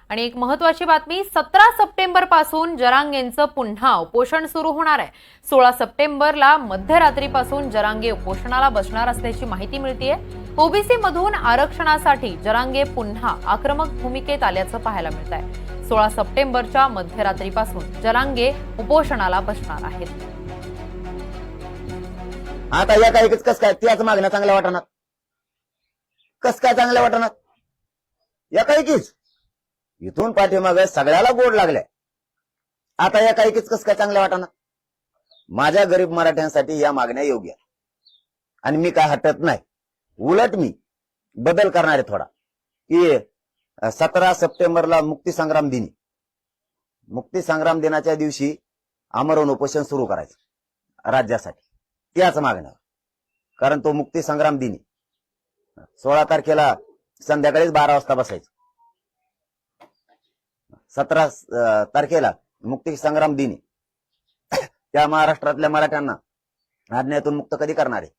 आणि एक महत्त्वाची बातमी, 17 सप्टेंबर पासून जरांगेंचं पुन्हा उपोषण सुरू होणार आहे। 16 सप्टेंबरला मध्यरात्रीपासून जरांगे उपोषणाला बसणार असल्याची माहिती मिळतेय। ओबीसी मधून आरक्षणासाठी जरांगे पुन्हा आक्रमक भूमिकेत आल्याचं पाहायला मिळत आहे। 16 सप्टेंबरच्या मध्यरात्रीपासून जरांगे उपोषणाला बसणार आहेत। आता या काय कस काय त्याच मागण्या चांगल्या वाटणार, कस काय चांगल्या वाटणार, या काहीच इथून पाठीमागे सगळ्याला गोड लागल्या। आता या काहीच कस काय चांगल्या वाटणार। माझ्या गरीब मराठ्यांसाठी या मागण्या योग्य आणि मी काय हटत नाही, उलट मी बदल करणार आहे थोडा की 17 सप्टेंबरला मुक्तीसंग्राम दिनाच्या दिवशी आमरण उपोषण सुरू करायचं राज्यासाठी, त्याच मागण्या। कारण तो मुक्तीसंग्राम दिनी 16 तारखेला संध्याकाळीच 12 वाजता बसायचं, 17 तारखेला मुक्तीसंग्राम दिनी त्या महाराष्ट्रातल्या मराठ्यांना अन्यायातून मुक्त कधी करणार आहे।